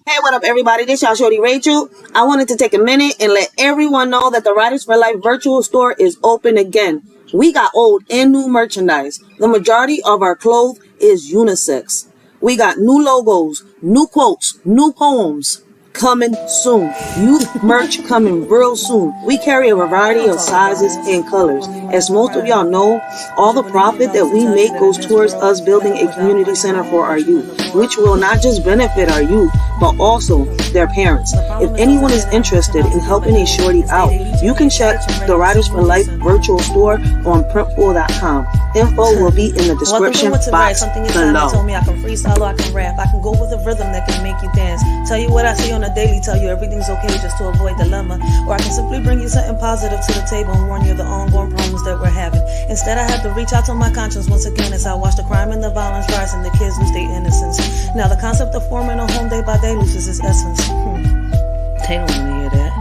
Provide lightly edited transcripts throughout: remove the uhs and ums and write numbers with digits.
Hey, what up, everybody? This y'all Shorty Rachel. I wanted to take a minute and let everyone know that the Riders for Life virtual store is open again. We got old and new merchandise. The majority of our clothes is unisex. We got new logos, new quotes, new poems coming soon. Youth merch coming real soon. We carry a variety of sizes and colors. As most of y'all know, all the profit that we make goes towards us building a community center for our youth, which will not just benefit our youth, but also their parents. If anyone is interested in helping a shorty out, you can check the Riders for Life virtual store on printful.com. Info will be in the description box below. Told me I can freestyle or I can rap. I can go with a rhythm that can make you dance. Tell you what I see on a daily, tell you everything's okay just to avoid dilemma. Or I can simply bring you something positive to the table and warn you of the ongoing problems that we're having. Instead, I have to reach out to my conscience once again as I watch the crime and the violence rise and the kids lose their innocence. Now the concept of forming a home day by day loses its essence. They don't want to hear that.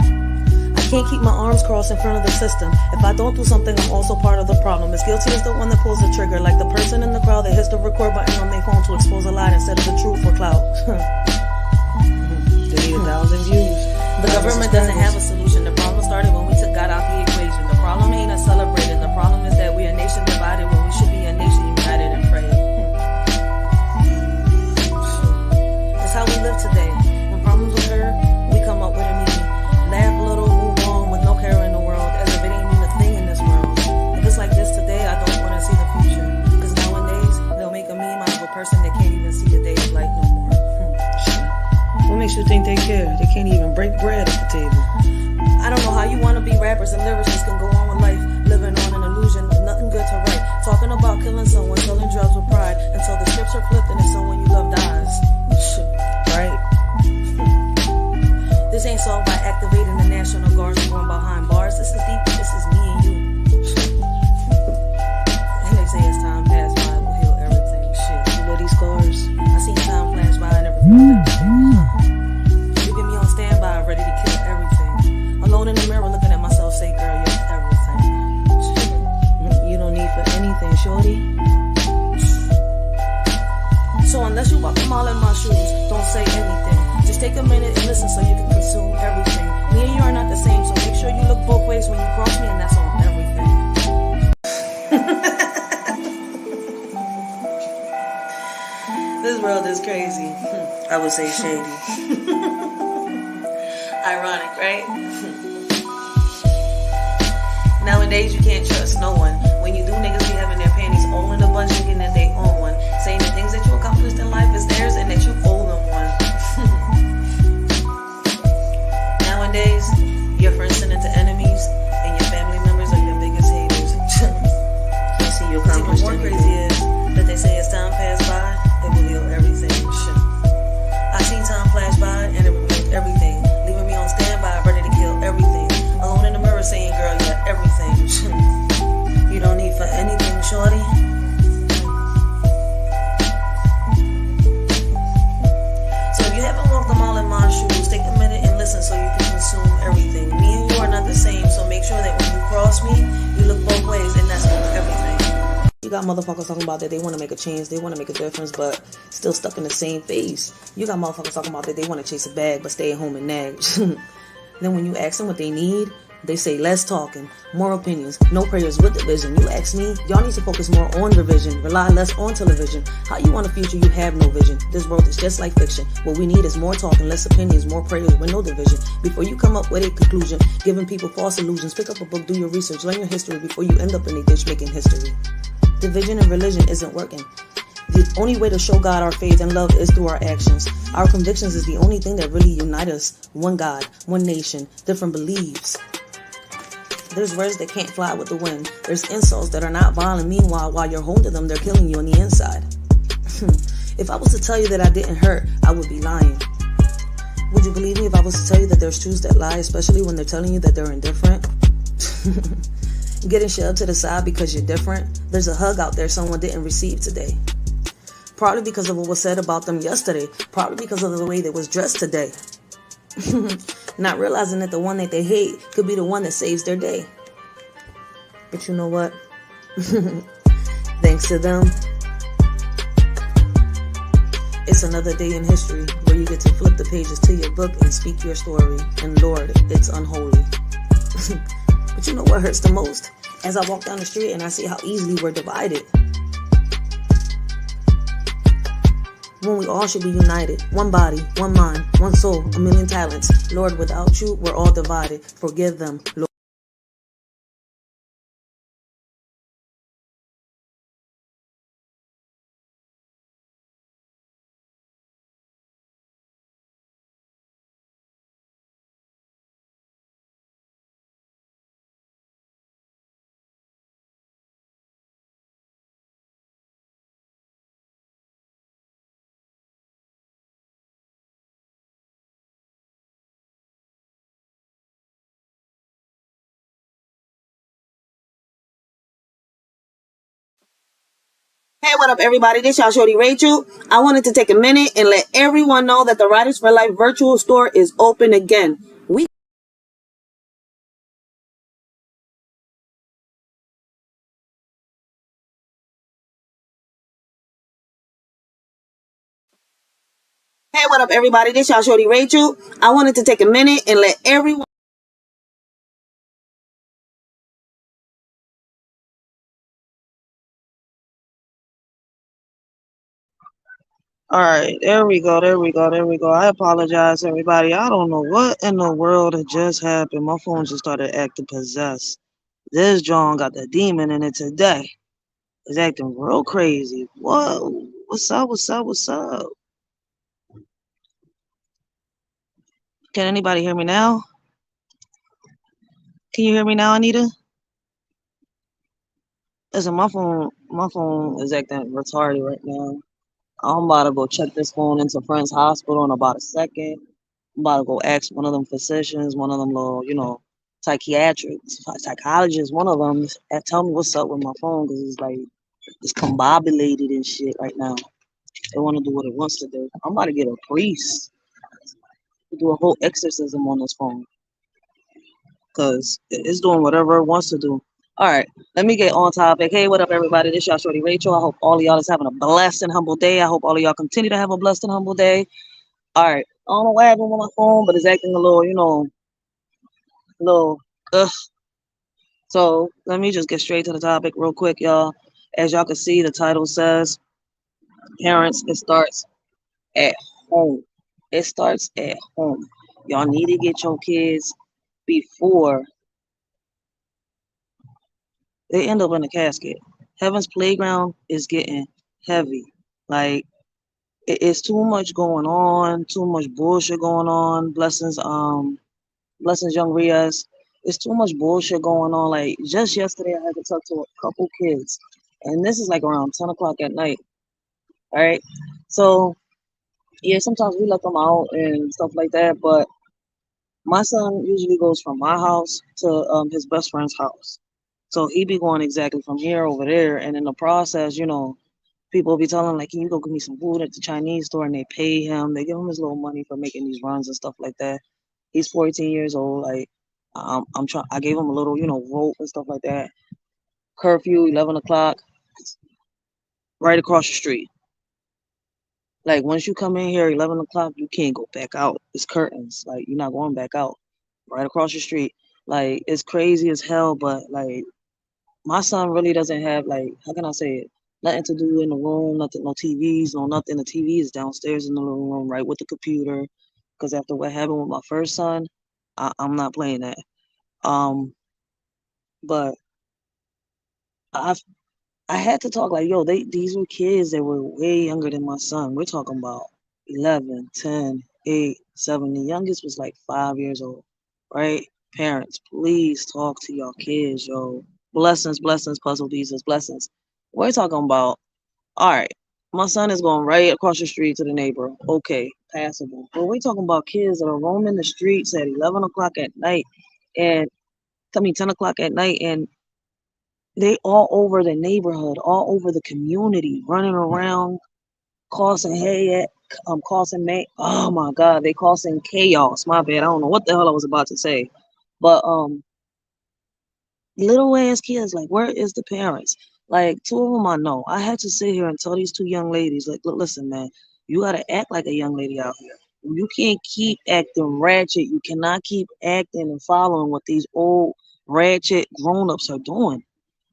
I can't keep my arms crossed in front of the system. If I don't do something, I'm also part of the problem. As guilty as the one that pulls the trigger, like the person in the crowd that hits the record button on their phone to expose a lie instead of the truth for clout. They need 1,000 views. The government doesn't have a solution. The problem started when we took God out the equation. The problem ain't us celebrating. The problem is that we're a nation divided when we should be a nation united and praying. That's how we live today. When problems occur, we come up with a meaning. Laugh a little, move on with no care in the world, as if it ain't mean a thing in this world. If it's like this today, I don't want to see the future. Because nowadays, they'll make a meme out of a person that can't even see the day of light no more. What makes you think they care? They can't even break bread at the table. I don't know how you want to be rappers and lyricists can go on with life, living on an illusion with nothing good to write. Talking about killing someone, selling drugs with pride, until the scripts are flipped and it's someone you love dies. Right? This ain't solved by activating the National Guards and going behind bars. This is deep, this is me and you. And they say as time passes by, we'll heal everything. Shit, you know these scars? I seen time flash by and never felt everything. You get me on standby, ready to kill everything. Alone in the mirror looking at myself, say, girl, you're everything. You don't need for anything, shorty. So unless you walk a mile in my shoes, don't say anything. Just take a minute and listen so you can consume everything. Me and you are not the same, so make sure you look both ways when you cross me, and that's on everything. This world is crazy. I would say shady. Ironic, right? Nowadays you can't trust no one. When you do, niggas be having their panties all in a bunch, thinking that they own one, saying the things that you accomplished in life is theirs and that you owe them one. Nowadays, your friends turn into enemies, and your family members are your biggest haters. Can't see you accomplished. What's even more crazy is that they say as time passed by, it will heal everything. I seen time flash by and it revealed everything, leaving me on standby, ready to kill everything. Alone in the mirror saying, girl, you're everything. You don't need for anything, shorty. So if you haven't walked a mile in my shoes, take a minute and listen so you can consume everything. Me and you are not the same, so make sure that when you cross me, you look both ways, and that's on everything. You got motherfuckers talking about that they want to make a change, they want to make a difference, but still stuck in the same phase. You got motherfuckers talking about that they want to chase a bag, but stay at home and nag. Then when you ask them what they need, they say less talking, more opinions, no prayers with division. You ask me, y'all need to focus more on revision, rely less on television. How you want a future, you have no vision. This world is just like fiction. What we need is more talking, less opinions, more prayers with no division. Before you come up with a conclusion, giving people false illusions, pick up a book, do your research, learn your history before you end up in a ditch making history. Division and religion isn't working. The only way to show God our faith and love is through our actions. Our convictions is the only thing that really unite us. One God, one nation, different beliefs. There's words that can't fly with the wind. There's insults that are not violent. Meanwhile, while you're home to them, they're killing you on the inside. If I was to tell you that I didn't hurt, I would be lying. Would you believe me if I was to tell you that there's truths that lie, especially when they're telling you that they're indifferent? Getting shoved to the side because you're different. There's a hug out there someone didn't receive today. Probably because of what was said about them yesterday. Probably because of the way they was dressed today. Not realizing that the one that they hate could be the one that saves their day. But you know what? Thanks to them, it's another day in history where you get to flip the pages to your book and speak your story. And Lord, it's unholy. But you know what hurts the most? As I walk down the street and I see how easily we're divided. When we all should be united. One body, one mind, one soul, a million talents. Lord, without you, we're all divided. Forgive them, Lord. Hey, what up, everybody? This y'all Shorty Rachel. I wanted to take a minute and let everyone know that the Writers for Life virtual store is open again. Hey, what up, everybody? This y'all Shorty Rachel. I wanted to take a minute and let everyone. All right, there we go. I apologize, everybody. I don't know what in the world had just happened. My phone just started acting possessed. This John got the demon in it today. It's acting real crazy. Whoa, what's up? What's up? What's up? Can anybody hear me now? Can you hear me now, Anita? Listen, my phone is acting retarded right now. I'm about to go check this phone into Friends Hospital in about a second. I'm about to go ask one of them physicians, one of them little, psychiatrists, psychologists, one of them, and tell me what's up with my phone because it's like it's combobulated and shit right now. They want to do what it wants to do. I'm about to get a priest to do a whole exorcism on this phone because it's doing whatever it wants to do. All right, let me get on topic. Hey, what up, everybody? This y'all Shorty Rachel. I hope all of y'all is having a blessed and humble day. I hope all of y'all continue to have a blessed and humble day. All right, I don't know what happened with my phone, but it's acting a little, little. Ugh. So let me just get straight to the topic real quick, y'all. As y'all can see, the title says parents. It starts at home. It starts at home. Y'all need to get your kids before they end up in a casket. Heaven's playground is getting heavy. Like it's too much going on, too much bullshit going on. Blessings, young Riaz. It's too much bullshit going on. Like just yesterday, I had to talk to a couple kids, and this is like around 10 o'clock at night. All right, so yeah, sometimes we let them out and stuff like that, but my son usually goes from my house to his best friend's house. So he be going exactly from here over there, and in the process, people be telling like, "Can you go get me some food at the Chinese store?" And they pay him. They give him his little money for making these runs and stuff like that. He's 14 years old. Like, I'm trying. I gave him a little, rope and stuff like that. Curfew, 11 o'clock, right across the street. Like once you come in here, 11 o'clock, you can't go back out. It's curtains. Like you're not going back out. Right across the street. Like it's crazy as hell, but like my son really doesn't have like how can I say it? Nothing to do in the room, nothing, no TVs, no nothing. The TV is downstairs in the living room, right with the computer. Because after what happened with my first son, I'm not playing that. But I I had to talk like, yo, these were kids that were way younger than my son. We're talking about 11, 10, 8, 7. The youngest was like 5 years old, right? Parents, please talk to your kids, yo. Blessings, blessings, puzzle pieces, blessings. We're talking about, all right, my son is going right across the street to the neighbor. Okay, passable. But we're talking about kids that are roaming the streets at 11 o'clock at night and, 10 o'clock at night and they all over the neighborhood, all over the community, running around, causing hey, causing oh my God, they causing chaos. My bad. I don't know what the hell I was about to say, but little ass kids, like where is the parents? Like two of them I know. I had to sit here and tell these two young ladies, like, look, listen, man. You gotta act like a young lady out here. You can't keep acting ratchet. You cannot keep acting and following what these old ratchet grown-ups are doing.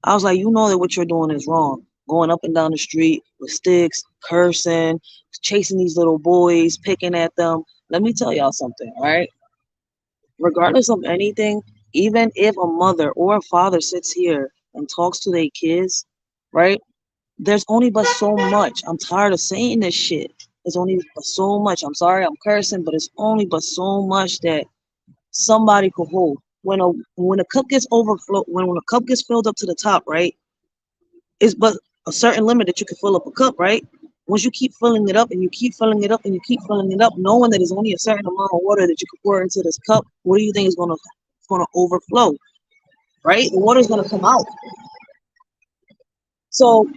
I was like, you know that what you're doing is wrong. Going up and down the street with sticks, cursing, chasing these little boys, picking at them. Let me tell y'all something, all right? Regardless of anything, even if a mother or a father sits here and talks to their kids, right? There's only but so much. I'm tired of saying this shit. There's only but so much. I'm sorry, I'm cursing, but it's only but so much that somebody could hold. When a cup gets overflow, when a cup gets filled up to the top, right? It's but a certain limit that you can fill up a cup, right? Once you keep filling it up and you keep filling it up and you keep filling it up, knowing that there's only a certain amount of water that you can pour into this cup, what do you think is gonna overflow, right? The water's gonna come out. So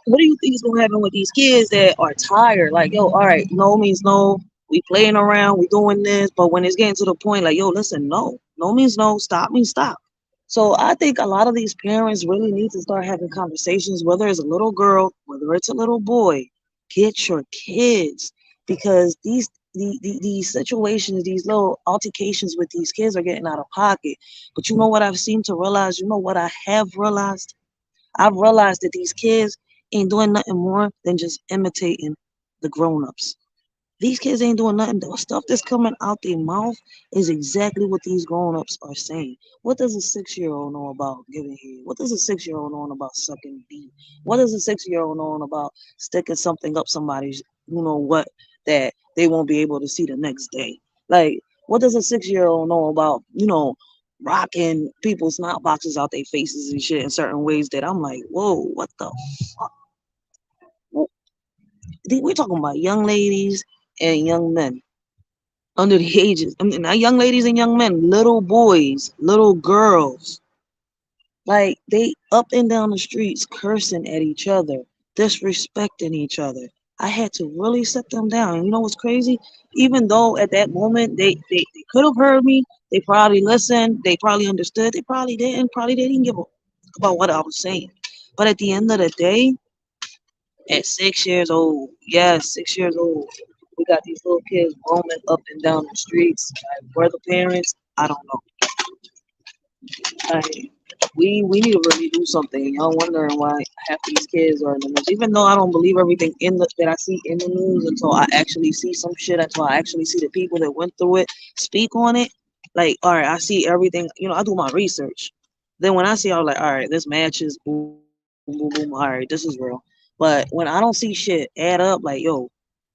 what do you think is gonna happen with these kids that are tired? Like, yo, all right, no means no. We playing around, we doing this, but when it's getting to the point, like, yo, listen, no, no means no, stop means stop. So I think a lot of these parents really need to start having conversations, whether it's a little girl, whether it's a little boy, get your kids because these situations, these little altercations with these kids are getting out of pocket. But you know what I've seemed to realize? You know what I have realized? I've realized that these kids ain't doing nothing more than just imitating the grown-ups. These kids ain't doing nothing. The stuff that's coming out their mouth is exactly what these grown-ups are saying. What does a 6-year-old know about giving head? What does a 6-year-old know about sucking deep? What does a 6-year-old know about sticking something up somebody's, what, that they won't be able to see the next day? Like, what does a 6-year-old know about, rocking people's snot boxes out their faces and shit in certain ways that I'm like, whoa, what the fuck? We're talking about young ladies and young men under the ages. I mean, not young ladies and young men, little boys, little girls. Like they up and down the streets cursing at each other, disrespecting each other. I had to really set them down. And you know what's crazy? Even though at that moment they could have heard me, they probably listened, they probably understood, probably they didn't give a about what I was saying. But at the end of the day, at 6 years old, yes, 6 years old, we got these little kids roaming up and down the streets. Like, where the parents? I don't know. Like, we need to really do something. Y'all wondering why half these kids are in the news. Even though I don't believe everything that I see in the news until I actually see some shit, until I actually see the people that went through it speak on it. Like, all right, I see everything. I do my research. Then when I see, I was like, all right, this matches. Boom, boom, boom, boom. All right, this is real. But when I don't see shit add up, like, yo,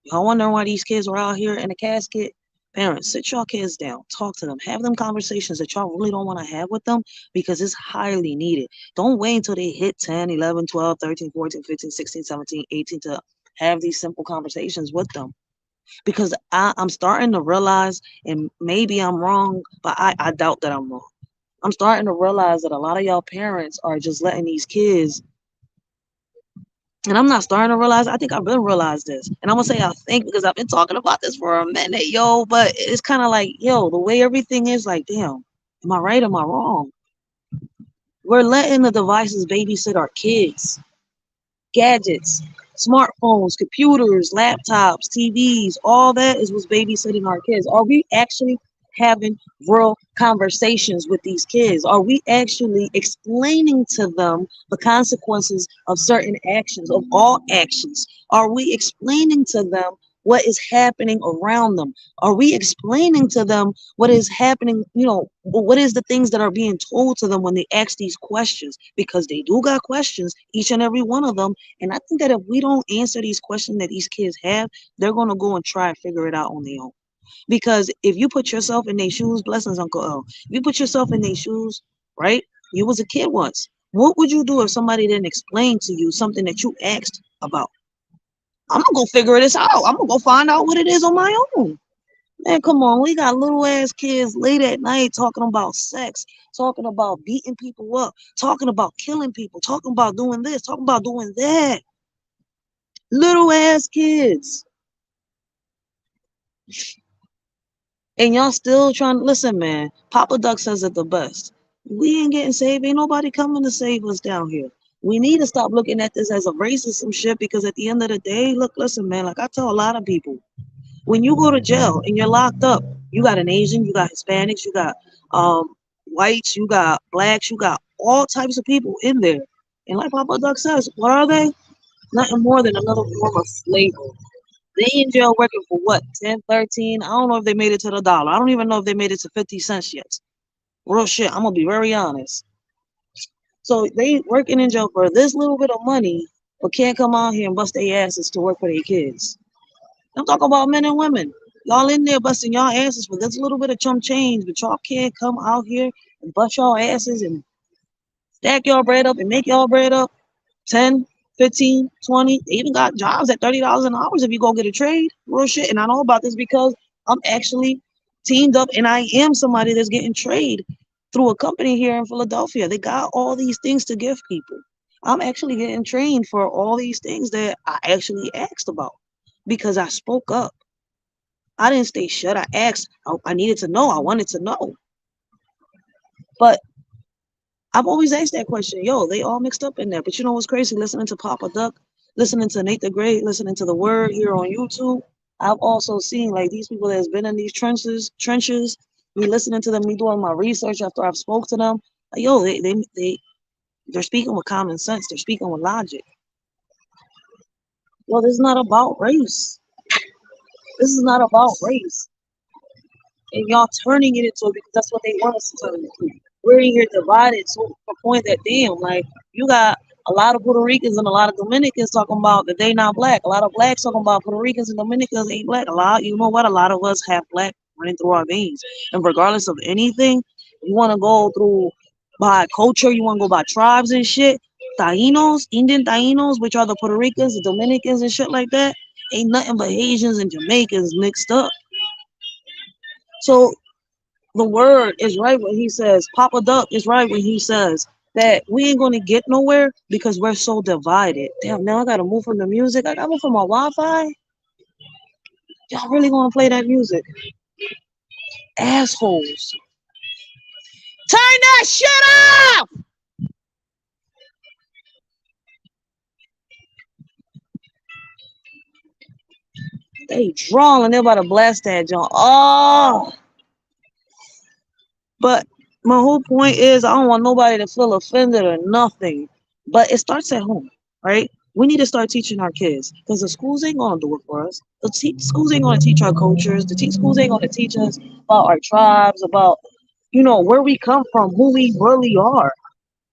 y'all wondering why these kids are out here in a casket? Parents, sit y'all kids down, talk to them, have them conversations that y'all really don't want to have with them because it's highly needed. Don't wait until they hit 10, 11, 12, 13, 14, 15, 16, 17, 18 to have these simple conversations with them. Because I'm starting to realize, and maybe I'm wrong, but I doubt that I'm wrong. I'm starting to realize that a lot of y'all parents are just letting these kids, and I'm not starting to realize, I think I've been realized this. And I'm gonna say I think because I've been talking about this for a minute, yo, but it's kind of like, yo, the way everything is, like, damn, am I right? Am I wrong? We're letting the devices babysit our kids. Gadgets, smartphones, computers, laptops, TVs, all that is what's babysitting our kids. Are we actually having real conversations with these kids? Are we actually explaining to them the consequences of certain actions, of all actions? Are we explaining to them what is happening around them? Are we explaining to them what is happening, what is the things that are being told to them when they ask these questions? Because they do got questions, each and every one of them. And I think that if we don't answer these questions that these kids have, they're going to go and try and figure it out on their own. Because if you put yourself in their shoes, blessings, Uncle L, if you put yourself in their shoes, right? You was a kid once. What would you do if somebody didn't explain to you something that you asked about? I'm gonna go figure this out. I'm gonna go find out what it is on my own. Man, come on. We got little ass kids late at night talking about sex, talking about beating people up, talking about killing people, talking about doing this, talking about doing that. Little ass kids. And y'all still trying to listen, man. Papa Duck says it the best. We ain't getting saved. Ain't nobody coming to save us down here. We need to stop looking at this as a racism shit because at the end of the day, look, listen, man, like I tell a lot of people, when you go to jail and you're locked up, you got an Asian, you got Hispanics, you got um whites, you got blacks, you got all types of people in there. And like Papa Doug says, what are they? Nothing more than another form of slavery. They in jail working for what, 10, 13? I don't know if they made it to the dollar. I don't even know if they made it to 50 cents yet. Real shit, I'm gonna be very honest. So they working in jail for this little bit of money, but can't come out here and bust their asses to work for their kids. I'm talking about men and women. Y'all in there busting y'all asses for this little bit of chump change, but y'all can't come out here and bust y'all asses and stack y'all bread up and make y'all bread up 10, 15, 20. They even got jobs at $30 an hour if you go get a trade. Real shit. And I know about this because I'm actually teamed up and I am somebody that's getting trade through a company here in Philadelphia. They got all these things to give people. I'm actually getting trained for all these things that I actually asked about because I spoke up. I didn't stay shut. I asked. I needed to know. I wanted to know. But I've always asked that question. Yo, they all mixed up in there. But you know what's crazy? Listening to Papa Duck, listening to Nate the Great, listening to the Word here on YouTube. I've also seen like these people that's been in these trenches. Me listening to them, me doing my research after I've spoke to them. Like, yo, they're speaking with common sense. They're speaking with logic. Yo, this is not about race. This is not about race. And y'all turning it into it because that's what they want us to turn it into. We're in here divided to the point that damn, like you got a lot of Puerto Ricans and a lot of Dominicans talking about that they not black. A lot of blacks talking about Puerto Ricans and Dominicans ain't black. You know what? A lot of us have black running through our veins. And regardless of anything, you want to go through by culture, you want to go by tribes and shit. Tainos, Indian Tainos, which are the Puerto Ricans, the Dominicans and shit like that, ain't nothing but Haitians and Jamaicans mixed up. So the Word is right when he says, Papa Duck is right when he says that we ain't gonna get nowhere because we're so divided. Damn, now I gotta move from the music. I gotta move from my Wi-Fi. Y'all really gonna play that music? Assholes. Turn that shit off! They drawing, they're about to blast that joint. Oh, but my whole point is I don't want nobody to feel offended or nothing. But it starts at home, right? We need to start teaching our kids because the schools ain't gonna do it for us. The schools ain't gonna teach our cultures. The schools ain't gonna teach us about our tribes, about where we come from, who we really are,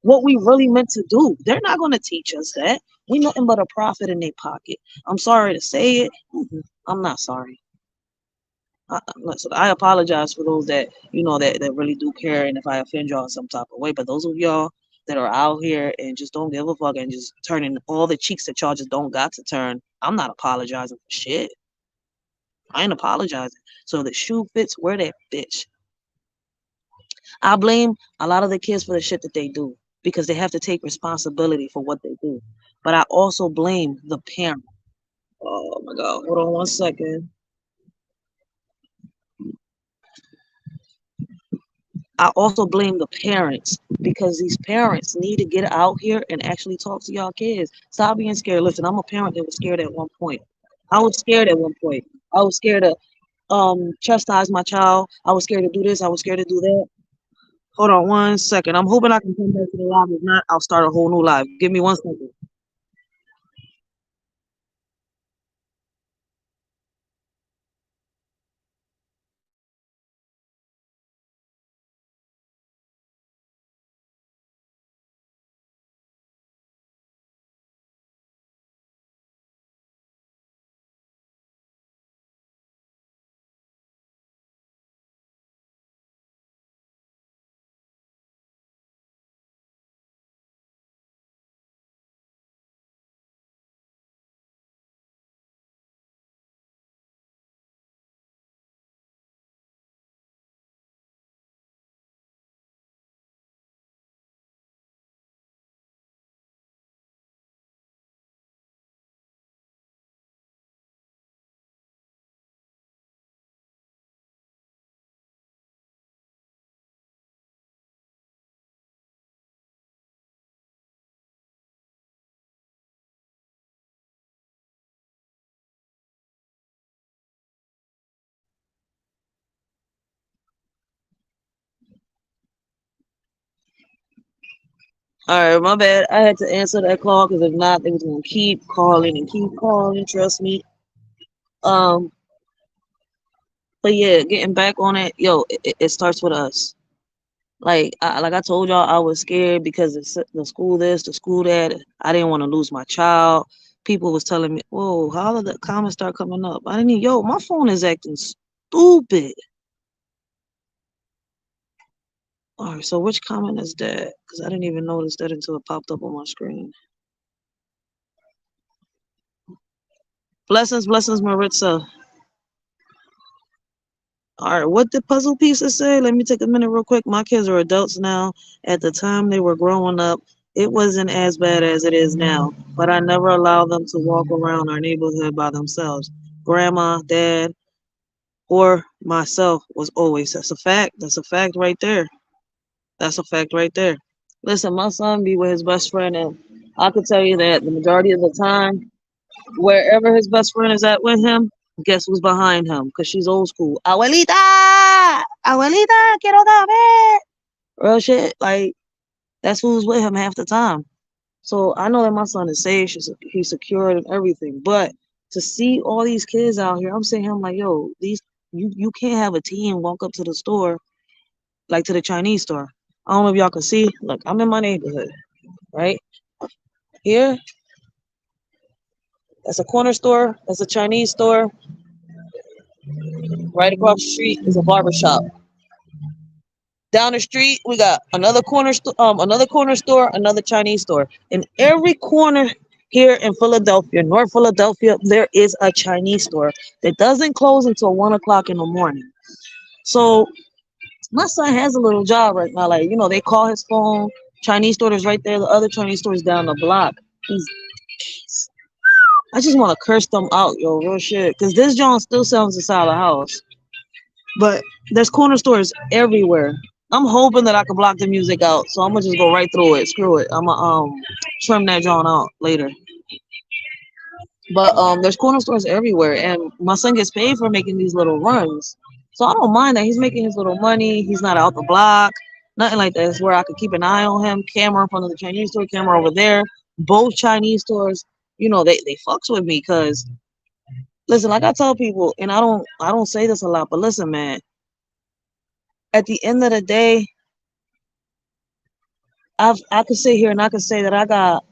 what we really meant to do. They're not gonna teach us that. We nothing but a profit in their pocket. I'm sorry to say it. I'm not sorry. I apologize for those that that really do care, and if I offend y'all in some type of way. But those of y'all that are out here and just don't give a fuck and just turning all the cheeks that y'all just don't got to turn, I'm not apologizing for shit. I ain't apologizing. So the shoe fits, wear that bitch. I blame a lot of the kids for the shit that they do because they have to take responsibility for what they do. But I also blame the parent. Oh my god, hold on one second. I also blame the parents because these parents need to get out here and actually talk to y'all kids. Stop being scared. Listen, I'm a parent that was scared at one point. I was scared at one point. I was scared to chastise my child. I was scared to do this. I was scared to do that. Hold on one second. I'm hoping I can come back to the live. If not, I'll start a whole new live. Give me 1 second. All right, my bad. I had to answer that call because if not, they was gonna keep calling and keep calling. Trust me. Um, but yeah, getting back on it, yo, it starts with us. Like I told y'all, I was scared because the school this, the school that. I didn't want to lose my child. People was telling me, "Whoa, how did the comments start coming up?" I didn't even, yo, my phone is acting stupid. All right, so which comment is that? Because I didn't even notice that until it popped up on my screen. Blessings, blessings, Maritza. All right, what did puzzle pieces say? Let me take a minute real quick. My kids are adults now. At the time they were growing up, it wasn't as bad as it is now, but I never allowed them to walk around our neighborhood by themselves. Grandma, dad, or myself was always. That's a fact. That's a fact right there. That's a fact right there. Listen, my son be with his best friend, and I could tell you that the majority of the time, wherever his best friend is at with him, guess who's behind him? Because she's old school. Abuelita! Abuelita, quiero comer! Real shit. Like, that's who's with him half the time. So I know that my son is safe. He's secured and everything. But to see all these kids out here, I'm saying, I'm like, yo, you can't have a teen walk up to the store, like to the Chinese store. I don't know if y'all can see. Look, I'm in my neighborhood, right? Here, that's a corner store. That's a Chinese store. Right across the street is a barber shop. Down the street, we got another corner store, another Chinese store. In every corner here in Philadelphia, North Philadelphia, there is a Chinese store that doesn't close until 1 o'clock in the morning. So my son has a little job right now. Like, they call his phone. Chinese store is right there. The other Chinese store is down the block. He's I just want to curse them out, yo, real shit. Because this John still sells inside the house. But there's corner stores everywhere. I'm hoping that I can block the music out. So I'm going to just go right through it. Screw it. I'm going to trim that John out later. But there's corner stores everywhere. And my son gets paid for making these little runs. So I don't mind that. He's making his little money. He's not out the block. Nothing like that. It's where I could keep an eye on him. Camera in front of the Chinese store. Camera over there. Both Chinese stores, they fucks with me because listen, like I tell people, and I don't say this a lot, but listen, man, at the end of the day, I could sit here and I could say that I got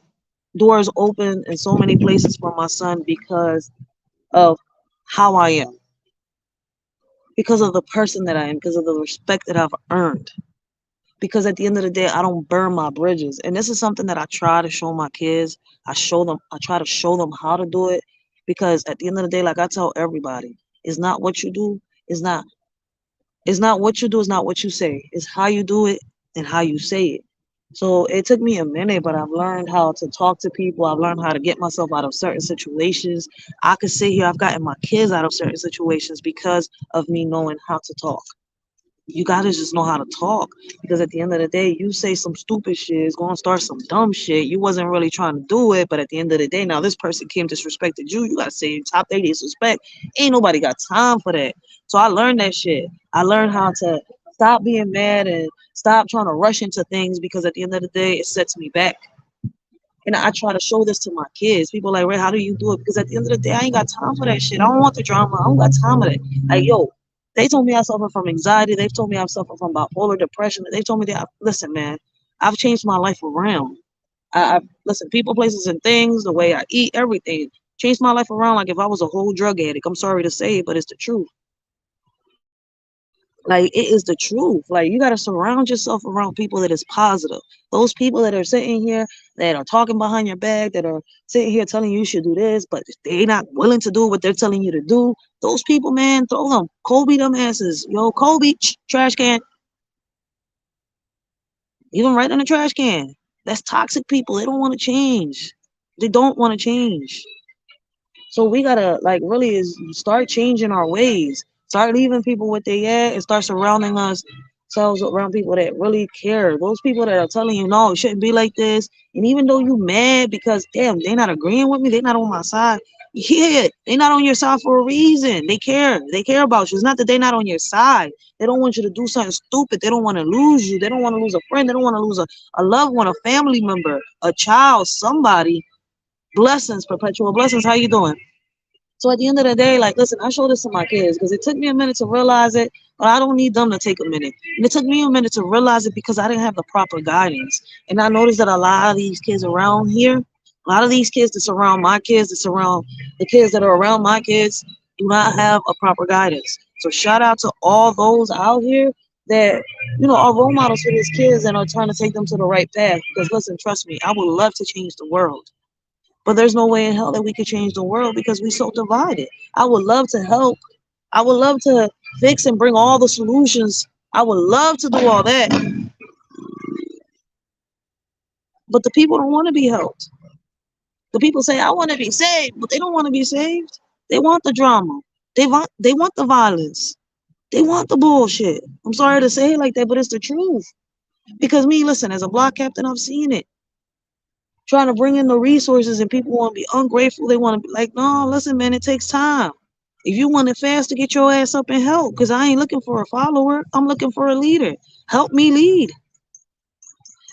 doors open in so many places for my son because of how I am, because of the person that I am, because of the respect that I've earned. Because at the end of the day, I don't burn my bridges. And this is something that I try to show my kids. I try to show them how to do it. Because at the end of the day, like I tell everybody, it's not what you do, it's not what you do, it's not what you say. It's how you do it and how you say it. So it took me a minute, but I've learned how to talk to people. I've learned how to get myself out of certain situations. I could sit here, I've gotten my kids out of certain situations because of me knowing how to talk. You gotta just know how to talk because at the end of the day, you say some stupid shit, it's gonna start some dumb shit. You wasn't really trying to do it, but at the end of the day, now this person came disrespected you. You gotta say top they disrespect. Ain't nobody got time for that. So I learned that shit. I learned how to stop being mad and stop trying to rush into things because at the end of the day, it sets me back. And I try to show this to my kids. People like, Ray, how do you do it? Because at the end of the day, I ain't got time for that shit. I don't want the drama. I don't got time for that. Like, yo, they told me I suffer from anxiety. They've told me I've suffered from bipolar depression. They told me that, listen, man, I've changed my life around. Listen, people, places, and things, the way I eat, everything. Changed my life around like if I was a whole drug addict. I'm sorry to say it, but it's the truth. Like it is the truth. Like you gotta surround yourself around people that is positive. Those people that are sitting here that are talking behind your back, that are sitting here telling you should do this, but they not willing to do what they're telling you to do. Those people, man, throw them. Kobe them asses. Yo, Kobe, trash can. Even right in the trash can. That's toxic people. They don't want to change. They don't want to change. So we gotta like really is start changing our ways. Start leaving people what they at and start surrounding ourselves around people that really care. Those people that are telling you no, it shouldn't be like this. And even though you mad because damn, they not agreeing with me, they not on my side. Yeah, they're not on your side for a reason. They care. They care about you. It's not that they're not on your side. They don't want you to do something stupid. They don't want to lose you. They don't want to lose a friend. They don't want to lose a loved one, a family member, a child, somebody. Blessings, perpetual blessings. How you doing? So at the end of the day, like, listen, I show this to my kids because it took me a minute to realize it, but I don't need them to take a minute. And it took me a minute to realize it because I didn't have the proper guidance. And I noticed that a lot of these kids around here, a lot of these kids that surround my kids, that surround the kids that are around my kids, do not have a proper guidance. So shout out to all those out here that, you know, are role models for these kids and are trying to take them to the right path. Because listen, trust me, I would love to change the world. But there's no way in hell that we could change the world because we're so divided. I would love to help. I would love to fix and bring all the solutions. I would love to do all that. But the people don't want to be helped. The people say, I want to be saved, but they don't want to be saved. They want the drama. They want the violence. They want the bullshit. I'm sorry to say it like that, but it's the truth. Because me, listen, as a block captain, I've seen it. Trying to bring in the resources and people want to be ungrateful. They want to be like, no, listen, man, it takes time. If you want it fast, to get your ass up and help, because I ain't looking for a follower. I'm looking for a leader. Help me lead.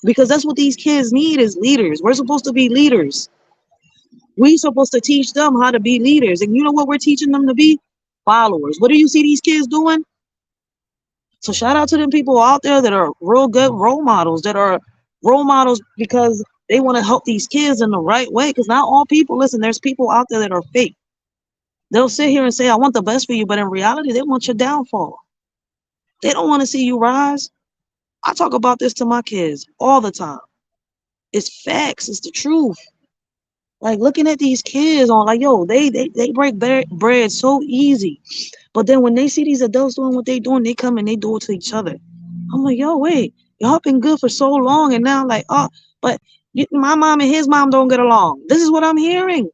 Because that's what these kids need is leaders. We're supposed to be leaders. We're supposed to teach them how to be leaders. And you know what we're teaching them to be? Followers. What do you see these kids doing? So shout out to them people out there that are real good role models, that are role models because they want to help these kids in the right way, because not all people, listen, there's people out there that are fake. They'll sit here and say, I want the best for you, but in reality, they want your downfall. They don't want to see you rise. I talk about this to my kids all the time. It's facts. It's the truth. Like looking at these kids on like, yo, they break bread so easy. But then when they see these adults doing what they doing, they come and they do it to each other. I'm like, yo, wait, y'all been good for so long. And now like, oh, but my mom and his mom don't get along. This is what I'm hearing.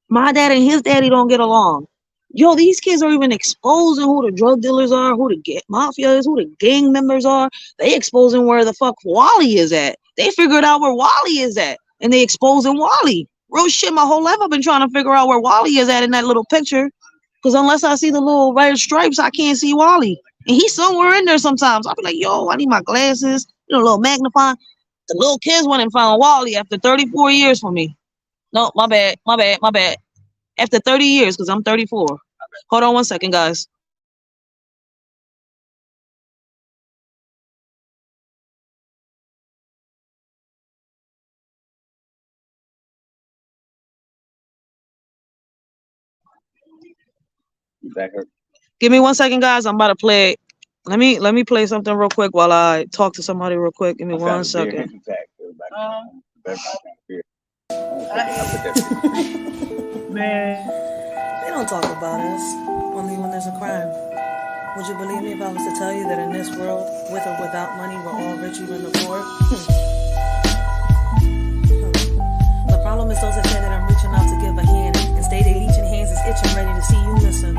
My dad and his daddy don't get along. Yo, these kids are even exposing who the drug dealers are, who the mafia is, who the gang members are. They exposing where the fuck Wally is at. They figured out where Wally is at, and they exposing Wally. Real shit, my whole life I've been trying to figure out where Wally is at in that little picture. Because unless I see the little red stripes, I can't see Wally. And he's somewhere in there sometimes. I'll be like, yo, I need my glasses, a little magnifying. The little kids went and found Wally after 34 years for me. No, my bad. After 30 years, because I'm 34. Hold on one second, guys. Give me 1 second, guys. I'm about to play. Let me play something real quick while I talk to somebody real quick. Give me 1 second. Man, they don't talk about us only when there's a crime. Would you believe me if I was to tell you that in this world, with or without money, we're all rich, even the poor? The problem is those that say that I'm reaching out to give a hand and stay they leeching hands is itching, ready to see you missing.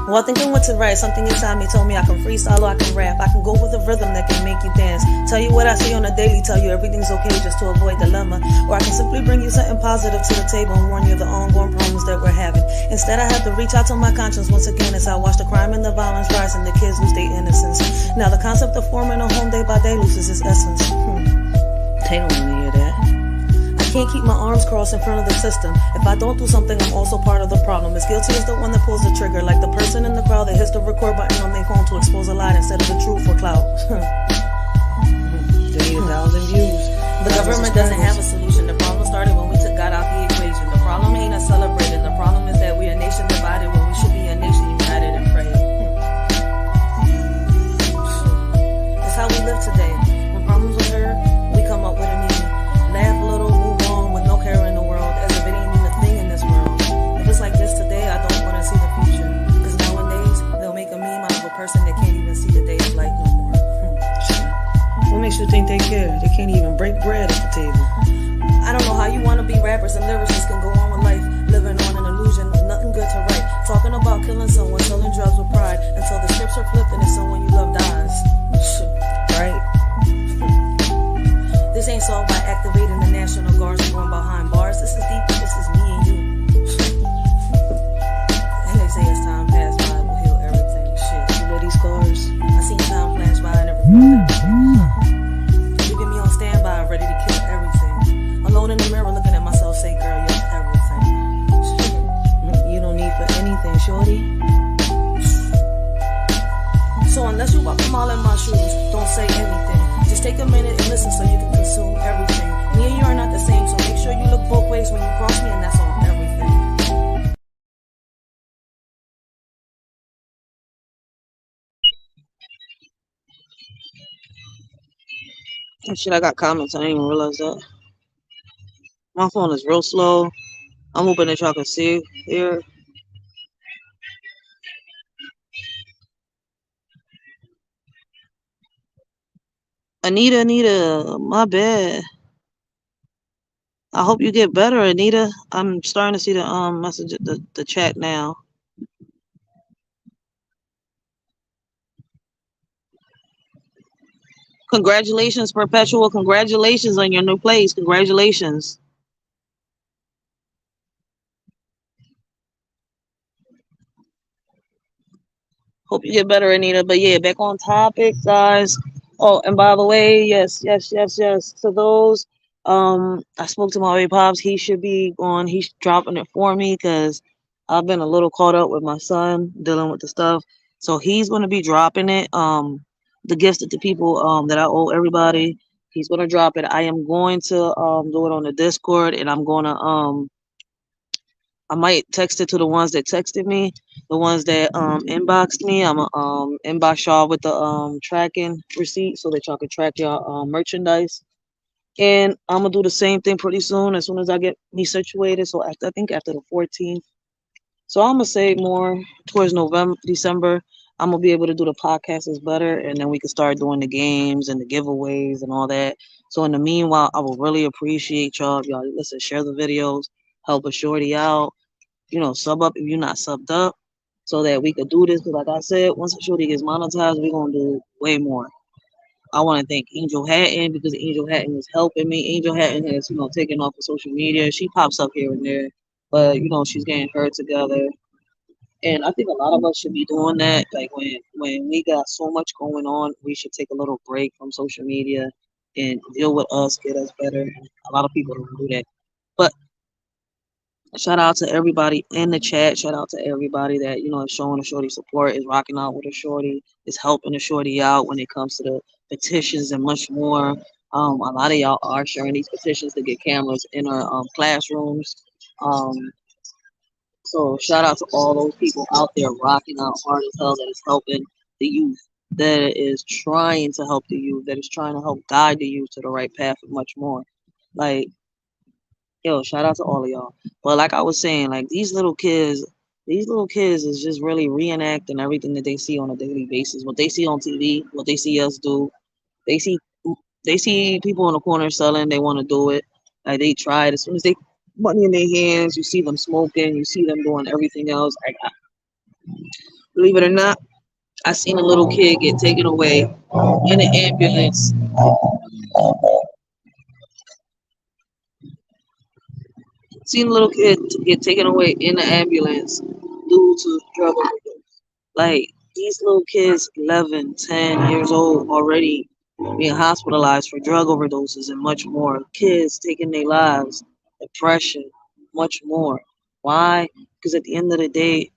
Well, thinking what to write, something inside me told me I can freestyle or I can rap. I can go with a rhythm that can make you dance. Tell you what I see on a daily, tell you everything's okay just to avoid dilemma. Or I can simply bring you something positive to the table and warn you of the ongoing problems that we're having. Instead, I have to reach out to my conscience once again as I watch the crime and the violence rise and the kids lose their innocence. Now the concept of forming a home day by day loses its essence. They don't want to hear that. Can't keep my arms crossed in front of the system. If I don't do something, I'm also part of the problem. As guilty as the one that pulls the trigger, like the person in the crowd that hits the record button on their phone to expose a lie instead of the truth for clout. They need 1,000 views. The government doesn't have a solution. The problem started when we took God out the equation. The problem ain't us celebrating. The problem is that we are a nation divided when we should be a nation united and praying. That's how we live today. When problems occur, we come up with a meaning. Laugh a little, move on with no care in the world, as if it ain't even a thing in this world. If it's like this today, I don't want to see the future. Because nowadays, they'll make a meme out of a person that can't even see the day of light no more. What makes you think they care? They can't even break bread at the table. I don't know how you want to be rappers and lyricists can go on with life, living on an illusion of nothing good to write. Talking about killing someone, selling drugs with pride, until the scripts are flipped and it's someone you love dies. Right? This ain't solved by activating the National Guards and going behind shorty. So unless you walk a mile in my shoes, don't say anything. Just take a minute and listen so you can consume everything. Me and you are not the same, so make sure you look both ways when you cross me, and that's on everything. And shit, I got comments. I didn't even realize that. My phone is real slow. I'm hoping that y'all can see here. Anita, my bad. I hope you get better, Anita. I'm starting to see the message, the chat now. Congratulations, Perpetual. Congratulations on your new place. Congratulations. Hope you get better, Anita. But yeah, back on topic, guys. Oh, and by the way, yes. To those, I spoke to my baby pops. He should be on. He's dropping it for me because I've been a little caught up with my son dealing with the stuff. So he's gonna be dropping it. The gifts that the people that I owe everybody. He's gonna drop it. I am going to do it on the Discord, and I'm gonna I might text it to the ones that texted me, the ones that inboxed me. I'm gonna inbox y'all with the tracking receipt so that y'all can track y'all merchandise. And I'm gonna do the same thing pretty soon as I get me situated. So after, I think after the 14th. So I'm gonna say more towards November, December. I'm gonna be able to do the podcast is better, and then we can start doing the games and the giveaways and all that. So in the meanwhile, I will really appreciate y'all. If y'all listen, share the videos, help a shorty out. Sub up if you're not subbed up so that we could do this. Because like I said, once the shorty gets monetized, we're going to do way more. I want to thank Angel Hatton because Angel Hatton is helping me. Angel Hatton has, taken off of social media. She pops up here and there, but, she's getting her together. And I think a lot of us should be doing that. Like when we got so much going on, we should take a little break from social media and deal with us, get us better. A lot of people don't do that. But shout out to everybody in the chat. Shout out to everybody that, is showing a shorty support, is rocking out with a shorty, is helping a shorty out when it comes to the petitions and much more. A lot of y'all are sharing these petitions to get cameras in our classrooms. So shout out to all those people out there rocking out hard as hell that is helping the youth, that is trying to help the youth, that is trying to help guide the youth to the right path and much more. Like, yo, shout out to all of y'all. But like I was saying, like these little kids is just really reenacting everything that they see on a daily basis. What they see on TV, what they see us do. They see people in the corner selling, they want to do it. Like they try it. As soon as they money in their hands, you see them smoking, you see them doing everything else. Believe it or not, I seen a little kid get taken away in an ambulance. Seen a little kid get taken away in an ambulance due to drug overdose. Like these little kids, 11, 10 years old, already being hospitalized for drug overdoses and much more. Kids taking their lives, depression, much more. Why? Because at the end of the day,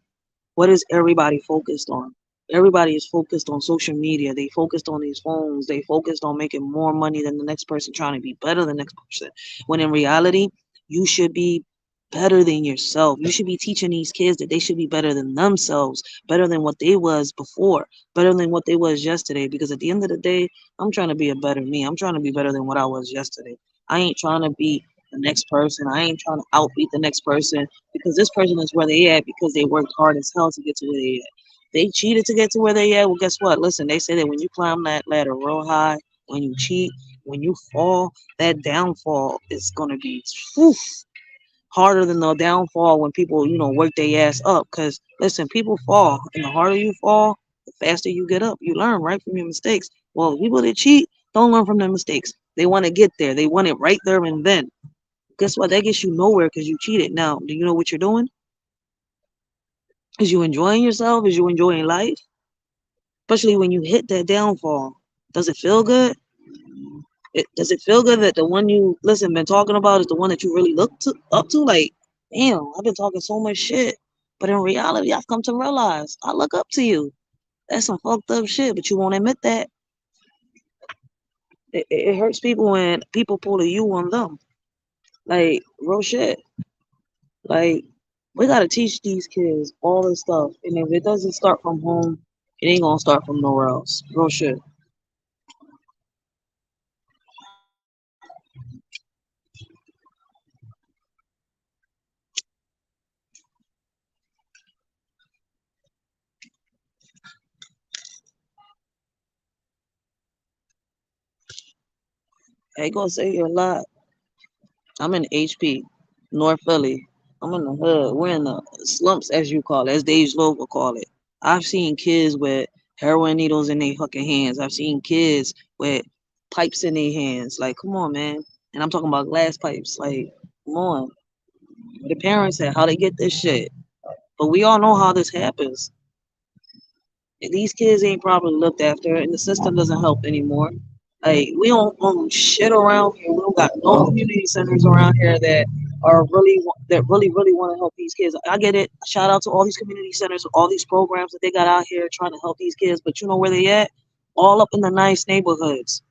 what is everybody focused on? Everybody is focused on social media. They focused on these phones. They focused on making more money than the next person, trying to be better than the next person. When in reality, you should be better than yourself. You should be teaching these kids that they should be better than themselves, better than what they was before, better than what they was yesterday. Because at the end of the day, I'm trying to be a better me. I'm trying to be better than what I was yesterday. I ain't trying to be the next person. I ain't trying to outbeat the next person because this person is where they at because they worked hard as hell to get to where they at. They cheated to get to where they at. Well, guess what? Listen, they say that when you climb that ladder real high, when you cheat, when you fall, that downfall is gonna be harder than the downfall when people, work their ass up. Because listen, people fall, and the harder you fall, the faster you get up. You learn right from your mistakes. Well, people that cheat don't learn from their mistakes. They want to get there. They want it right there and then. Guess what? That gets you nowhere because you cheated. Now, do you know what you're doing? Is you enjoying yourself? Is you enjoying life? Especially when you hit that downfall. Does it feel good? Does it feel good that the one you been talking about is the one that you really look up to? Like, damn, I've been talking so much shit. But in reality, I've come to realize I look up to you. That's some fucked up shit, but you won't admit that. It hurts people when people pull a you on them. Like, real shit. Like, we gotta teach these kids all this stuff. And if it doesn't start from home, it ain't gonna start from nowhere else. Real shit. I ain't gonna say here a lot. I'm in HP, North Philly. I'm in the hood. We're in the slumps, as you call it, as Dave Lowe will call it. I've seen kids with heroin needles in their fucking hands. I've seen kids with pipes in their hands. Like, come on, man. And I'm talking about glass pipes. Like, come on. The parents said how they get this shit. But we all know how this happens. These kids ain't properly looked after, and the system doesn't help anymore. Like, we don't own shit around here. We don't got no community centers around here that are really want to help these kids. I get it. Shout out to all these community centers, all these programs that they got out here trying to help these kids. But you know where they at? All up in the nice neighborhoods.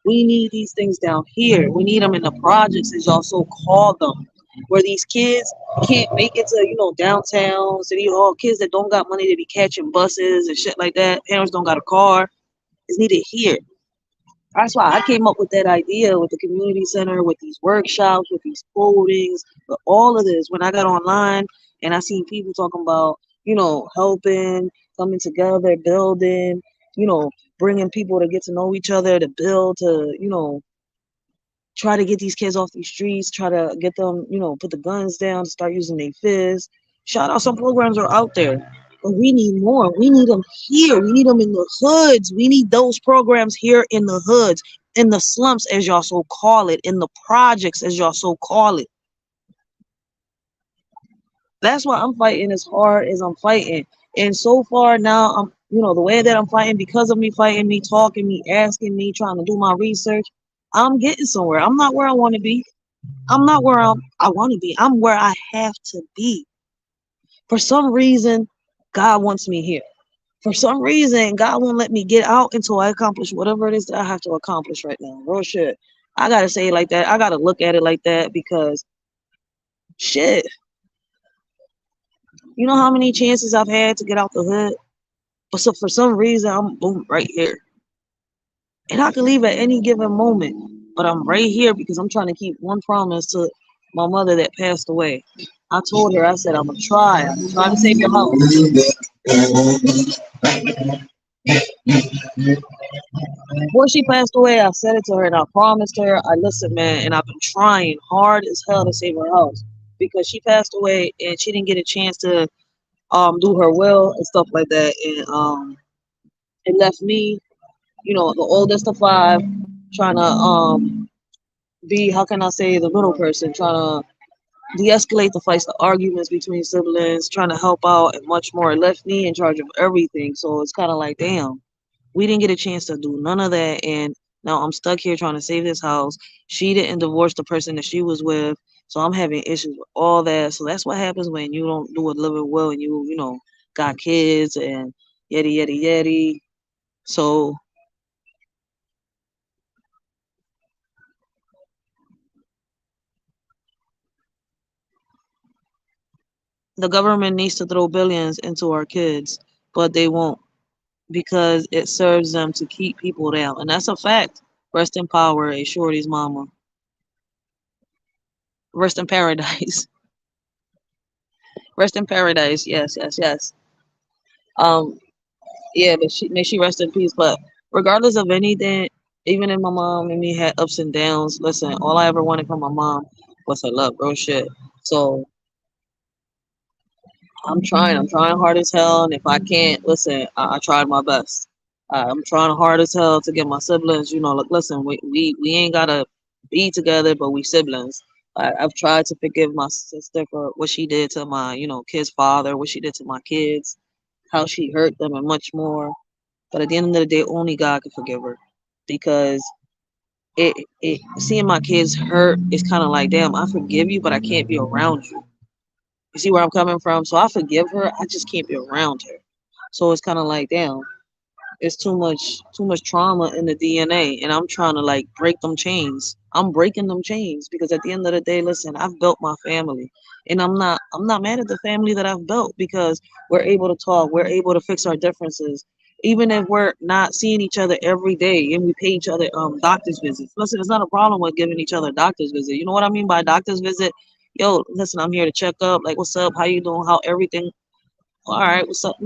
We need these things down here. We need them in the projects, as y'all so call them, where these kids can't make it to, downtown city hall. Kids that don't got money to be catching buses and shit like that. Parents don't got a car. It's needed here. That's why I came up with that idea with the community center, with these workshops, with these codings, with all of this. When I got online and I seen people talking about, helping, coming together, building, bringing people to get to know each other, to build, to, try to get these kids off these streets, try to get them, put the guns down, start using their fizz. Shout out, some programs are out there, but we need more. We need them here. We need them in the hoods. We need those programs here in the hoods, in the slumps, as y'all so call it, in the projects, as y'all so call it. That's why I'm fighting as hard as I'm fighting. And so far now, the way that I'm fighting, because of me fighting, me talking, me asking, me trying to do my research, I'm getting somewhere. I'm not where I want to be. I'm not where I want to be. I'm where I have to be. For some reason, God wants me here. For some reason, God won't let me get out until I accomplish whatever it is that I have to accomplish right now. Real shit. I gotta say it like that. I gotta look at it like that, because shit. You know how many chances I've had to get out the hood? But so for some reason, I'm boom right here. And I can leave at any given moment. But I'm right here because I'm trying to keep one promise to my mother that passed away. I told her, I said, I'm going to try. I'm trying to save your house. Before she passed away, I said it to her and I promised her, I listened, man, and I've been trying hard as hell to save her house, because she passed away and she didn't get a chance to do her will and stuff like that. And it left me, the oldest of five, trying to be, how can I say, the middle person, trying to de-escalate the fights, the arguments between siblings, trying to help out and much more. It left me in charge of everything. So it's kind of like, damn, we didn't get a chance to do none of that. And now I'm stuck here trying to save this house. She didn't divorce the person that she was with. So I'm having issues with all that. So that's what happens when you don't do a living will and you got kids and yeti, yeti, yeti. So the government needs to throw billions into our kids, but they won't, because it serves them to keep people down. And that's a fact. Rest in power, a shorty's mama. Rest in paradise. Rest in paradise. Yes, yes, yes. Um, yeah, but may she rest in peace. But regardless of anything, even if my mom and me had ups and downs, listen, all I ever wanted from my mom was her love, bro. Shit. So I'm trying. I'm trying hard as hell. And if I can't, listen, I tried my best. I'm trying hard as hell to get my siblings. Look, listen, we ain't gotta be together, but we siblings. I've tried to forgive my sister for what she did to my, kid's father, what she did to my kids, how she hurt them, and much more. But at the end of the day, only God can forgive her, because seeing my kids hurt is kind of like, damn, I forgive you, but I can't be around you. You see where I'm coming from? So I forgive her. I just can't be around her. So it's kind of like, damn, it's too much trauma in the DNA, and I'm trying to like break them chains. I'm breaking them chains because at the end of the day, listen, I've built my family, and I'm not mad at the family that I've built because we're able to talk, we're able to fix our differences, even if we're not seeing each other every day and we pay each other doctor's visits. Listen, it's not a problem with giving each other a doctor's visit. You know what I mean by doctor's visit? Yo, listen, I'm here to check up. Like, what's up? How you doing? How everything? All right, what's up?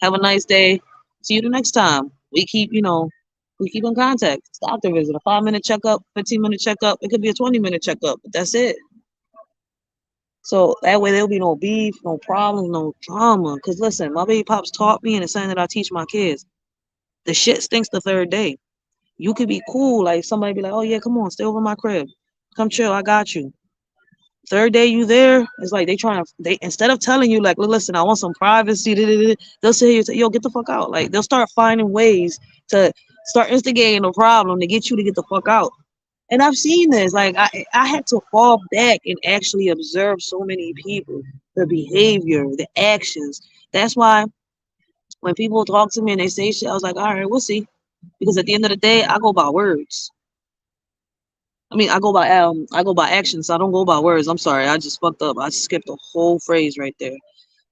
Have a nice day. See you the next time. We keep in contact. It's doctor visit, a 5 minute checkup, 15 minute checkup. It could be a 20 minute checkup, but that's it. So that way there'll be no beef, no problems, no drama. Cause listen, my baby pops taught me, and it's something that I teach my kids. The shit stinks the third day. You could be cool, like somebody be like, "Oh yeah, come on, stay over my crib, come chill, I got you." Third day you there, it's like they instead of telling you like, listen, I want some privacy, they'll say, yo, get the fuck out. Like they'll start finding ways to start instigating a problem to get you to get the fuck out. And I've seen this. Like I had to fall back and actually observe so many people, the behavior, the actions. That's why when people talk to me and they say shit, I was like, all right, we'll see. Because at the end of the day, I go by words. I mean, I go by actions. I don't go by words. I'm sorry, I just fucked up. I skipped a whole phrase right there.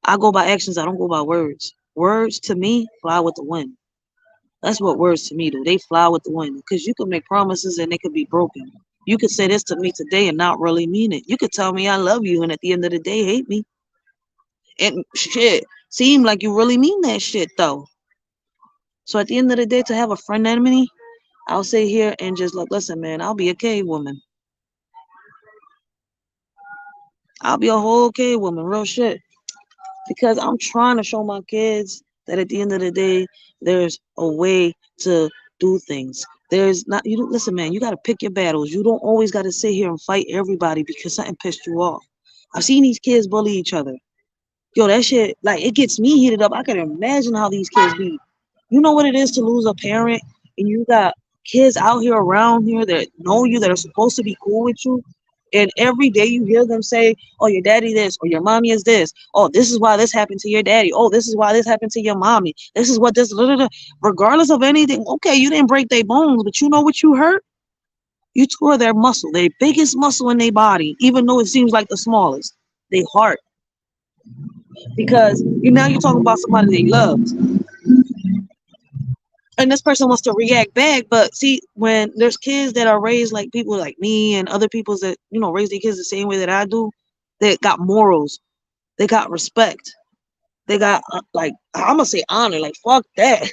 I go by actions. I don't go by words. Words to me fly with the wind. That's what words to me do. They fly with the wind because you can make promises and they could be broken. You could say this to me today and not really mean it. You could tell me I love you and at the end of the day hate me. And shit, seem like you really mean that shit though. So at the end of the day, to have a friend enemy, I'll sit here and just like, listen, man, I'll be a cave woman. I'll be a whole cave woman, real shit. Because I'm trying to show my kids that at the end of the day, there's a way to do things. There's not, you don't listen, man, you got to pick your battles. You don't always got to sit here and fight everybody because something pissed you off. I've seen these kids bully each other. Yo, that shit, like, it gets me heated up. I can imagine how these kids be. You know what it is to lose a parent, and you got kids out here around here that know you, that are supposed to be cool with you, and every day you hear them say, "Oh, your daddy this," or "Your mommy is this." "Oh, this is why this happened to your daddy." "Oh, this is why this happened to your mommy." "This is what this." Blah, blah, blah. Regardless of anything, okay, you didn't break their bones, but you know what you hurt? You tore their muscle, their biggest muscle in their body, even though it seems like the smallest. They heart, because now you're talking about somebody they loved, and this person wants to react back. But see, when there's kids that are raised like people like me and other people that raise their kids the same way that I do, they got morals, they got respect, they got like, I'm gonna say honor. Like fuck that.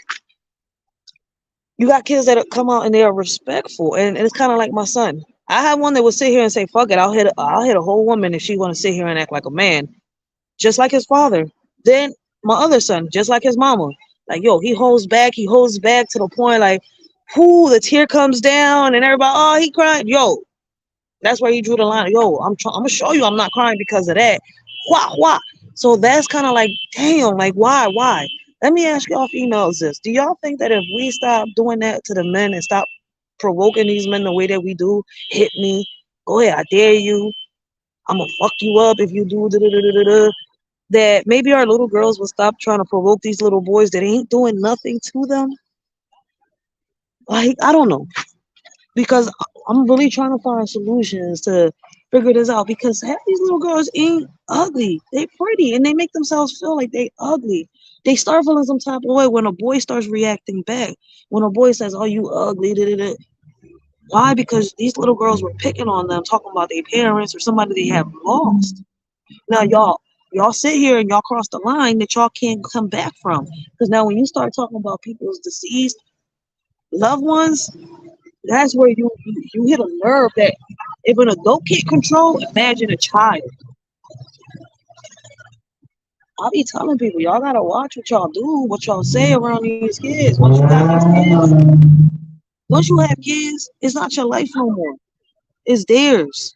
You got kids that come out and they are respectful, and it's kind of like my son. I have one that will sit here and say, "Fuck it, I'll hit a whole woman if she want to sit here and act like a man," just like his father. Then my other son, just like his mama. Like, yo, he holds back to the point like, whoo, the tear comes down and everybody, oh, he crying. Yo, that's where he drew the line. Yo, I'm gonna show you I'm not crying because of that. Why, why? So that's kind of like, damn, like why? Let me ask y'all females this. Do y'all think that if we stop doing that to the men and stop provoking these men the way that we do, hit me, go ahead, I dare you, I'm gonna fuck you up if you do da da da da da, that maybe our little girls will stop trying to provoke these little boys that ain't doing nothing to them? Like, I don't know. Because I'm really trying to find solutions to figure this out, because half these little girls ain't ugly. They pretty and they make themselves feel like they ugly. They start feeling some type of way when a boy starts reacting back. When a boy says, "Oh, you ugly," da, da, da. Why? Because these little girls were picking on them, talking about their parents or somebody they have lost. Now y'all sit here and y'all cross the line that y'all can't come back from. Because now when you start talking about people's deceased loved ones, that's where you hit a nerve that if an adult can't control, imagine a child. I'll be telling people, y'all gotta watch what y'all do, what y'all say around these kids. Once you have kids, it's not your life no more. It's theirs.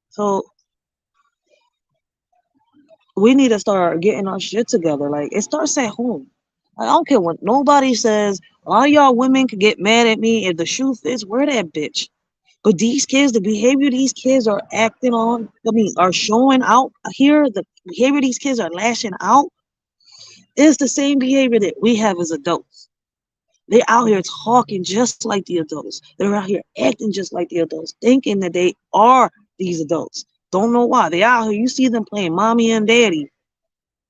So we need to start getting our shit together. Like, it starts at home. I don't care what nobody says. All y'all women could get mad at me if the shoe fits. Wear that bitch. But these kids, the behavior these kids are acting on, are showing out here, the behavior these kids are lashing out is the same behavior that we have as adults. They're out here talking just like the adults. They're out here acting just like the adults, thinking that they are these adults. Don't know why. They out here, you see them playing mommy and daddy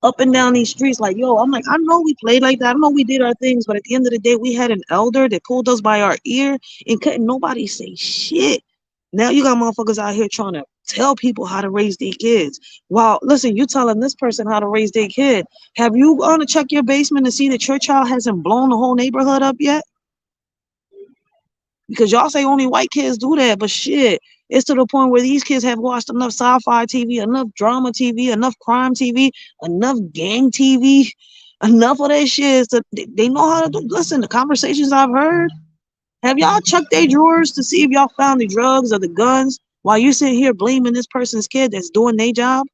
up and down these streets like, yo, I'm like, I know we played like that. I know we did our things, but at the end of the day, we had an elder that pulled us by our ear and couldn't nobody say shit. Now you got motherfuckers out here trying to tell people how to raise their kids. Wow, listen, you telling this person how to raise their kid. Have you gone to check your basement to see that your child hasn't blown the whole neighborhood up yet? Because y'all say only white kids do that, but shit, it's to the point where these kids have watched enough sci-fi TV, enough drama TV, enough crime TV, enough gang TV, enough of that shit. So they know how to do. Listen, the conversations I've heard. Have y'all checked their drawers to see if y'all found the drugs or the guns while you sit here blaming this person's kid that's doing their job?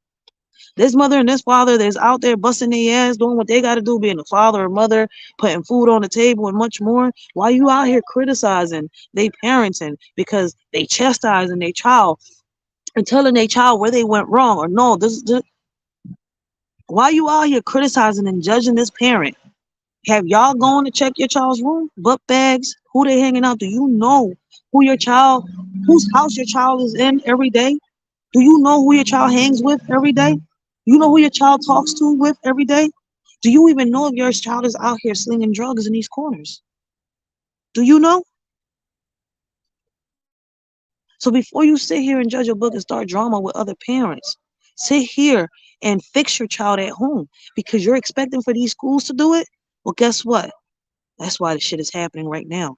This mother and this father that's out there busting their ass, doing what they got to do, being a father or mother, putting food on the table and much more. Why you out here criticizing they parenting because they chastising their child and telling their child where they went wrong or no? Why you out here criticizing and judging this parent? Have y'all gone to check your child's room, book bags, who they hanging out? Do you know whose house your child is in every day? Do you know who your child hangs with every day? You know who your child talks to with every day? Do you even know if your child is out here slinging drugs in these corners? Do you know? So before you sit here and judge a book and start drama with other parents, sit here and fix your child at home because you're expecting for these schools to do it. Well, guess what? That's why the shit is happening right now.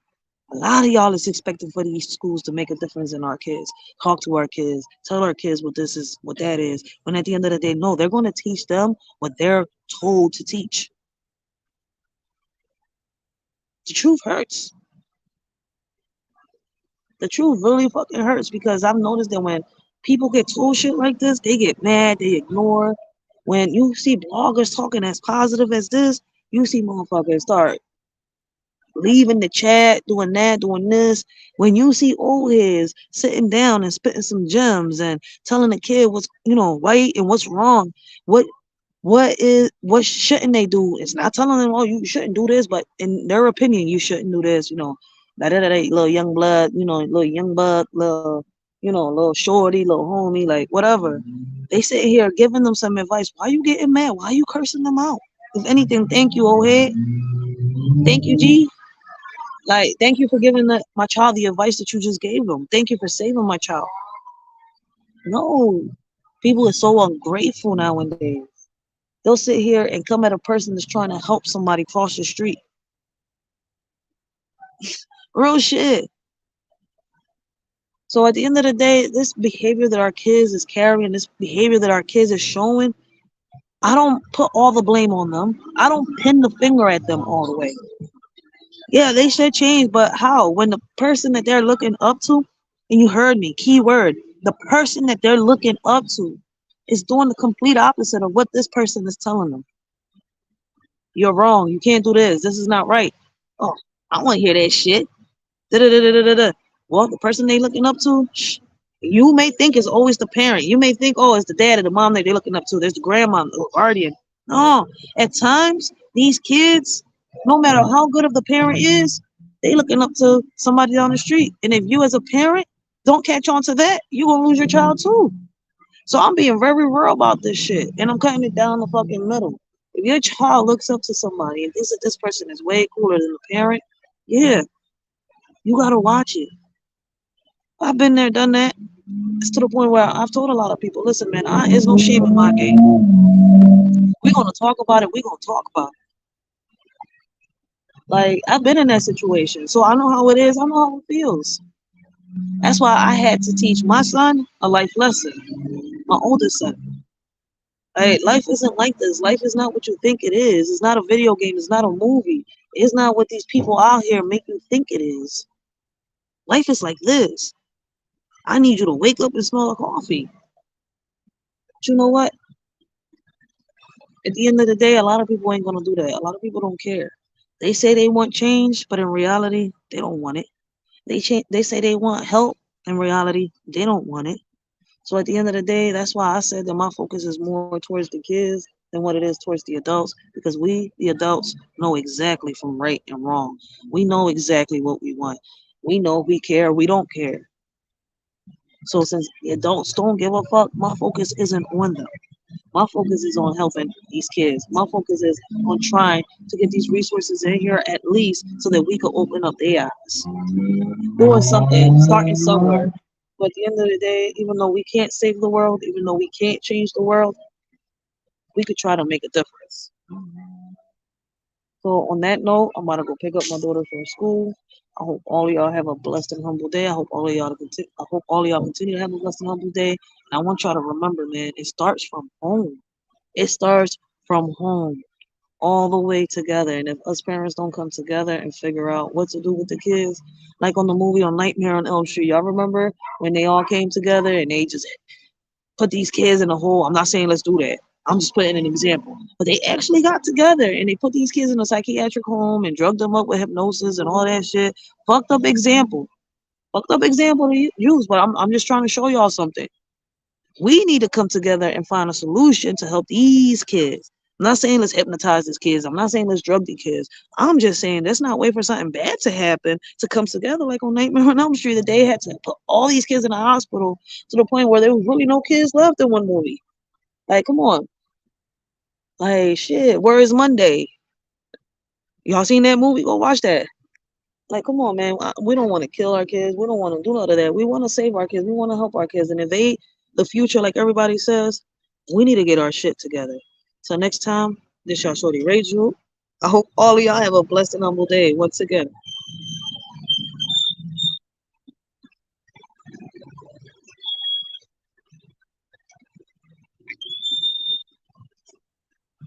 A lot of y'all is expecting for these schools to make a difference in our kids, talk to our kids, tell our kids what this is, what that is. When at the end of the day, no, they're going to teach them what they're told to teach. The truth hurts. The truth really fucking hurts because I've noticed that when people get told shit like this, they get mad, they ignore. When you see bloggers talking as positive as this, you see motherfuckers start leaving the chat, doing that, doing this. When you see old heads sitting down and spitting some gems and telling the kid what's right and what's wrong, what what shouldn't they do? It's not telling them, oh, you shouldn't do this, but in their opinion, you shouldn't do this. Little young blood, little young buck, little shorty, little homie, like whatever. They sit here giving them some advice. Why you getting mad? Why you cursing them out? If anything, thank you, old head. Thank you, G. Like, thank you for giving my child the advice that you just gave them. Thank you for saving my child. No, people are so ungrateful nowadays. They'll sit here and come at a person that's trying to help somebody cross the street. Real shit. So at the end of the day, this behavior that our kids is carrying, this behavior that our kids is showing, I don't put all the blame on them. I don't pin the finger at them all the way. Yeah, they should change, but how? When the person that they're looking up to, and you heard me, key word, the person that they're looking up to is doing the complete opposite of what this person is telling them. You're wrong. You can't do this. This is not right. Oh, I want to hear that shit. Da-da-da-da-da-da. Well, the person they looking up to, you may think it's always the parent. You may think, oh, it's the dad or the mom that they're looking up to. There's the grandma, the guardian. No, at times, these kids, no matter how good of the parent is, they looking up to somebody down the street. And if you as a parent don't catch on to that, you're going to lose your child too. So I'm being very real about this shit. And I'm cutting it down the fucking middle. If your child looks up to somebody and thinks that this person is way cooler than the parent, yeah, you got to watch it. I've been there, done that. It's to the point where I've told a lot of people, listen, man, there's no shame in my game. We're going to talk about it. We're going to talk about it. Like, I've been in that situation, so I know how it is. I know how it feels. That's why I had to teach my son a life lesson, my oldest son. Hey, life isn't like this. Life is not what you think it is. It's not a video game. It's not a movie. It's not what these people out here make you think it is. Life is like this. I need you to wake up and smell a coffee. But you know what? At the end of the day, a lot of people ain't gonna do that. A lot of people don't care. They say they want change, but in reality, they don't want it. They say they want help. In reality, they don't want it. So at the end of the day, that's why I said that my focus is more towards the kids than what it is towards the adults, because we, the adults, know exactly from right and wrong. We know exactly what we want. We know we care, we don't care. So since the adults don't give a fuck, my focus isn't on them. My focus is on helping these kids. My focus is on trying to get these resources in here at least so that we can open up their eyes. Doing something, starting somewhere. But at the end of the day, even though we can't save the world, even though we can't change the world, we could try to make a difference. So on that note, I'm about to go pick up my daughter from school. I hope all of y'all have a blessed and humble day. I hope all of y'all continue to have a blessed and humble day. And I want y'all to remember, man, it starts from home. It starts from home all the way together. And if us parents don't come together and figure out what to do with the kids, like on the movie on Nightmare on Elm Street, y'all remember when they all came together and they just put these kids in a hole? I'm not saying let's do that. I'm just putting an example. But they actually got together and they put these kids in a psychiatric home and drugged them up with hypnosis and all that shit. Fucked up example. Fucked up example to use, but I'm just trying to show y'all something. We need to come together and find a solution to help these kids. I'm not saying let's hypnotize these kids. I'm not saying let's drug these kids. I'm just saying let's not wait for something bad to happen to come together like on Nightmare on Elm Street that they had to put all these kids in the hospital to the point where there was really no kids left in one movie. Like, come on. Like, shit, where is Monday? Y'all seen that movie? Go watch that. Like, come on, man. We don't want to kill our kids. We don't want to do none of that. We want to save our kids. We want to help our kids. And if they, the future, like everybody says, we need to get our shit together. So next time, this y'all shorty Rachel. I hope all of y'all have a blessed and humble day once again.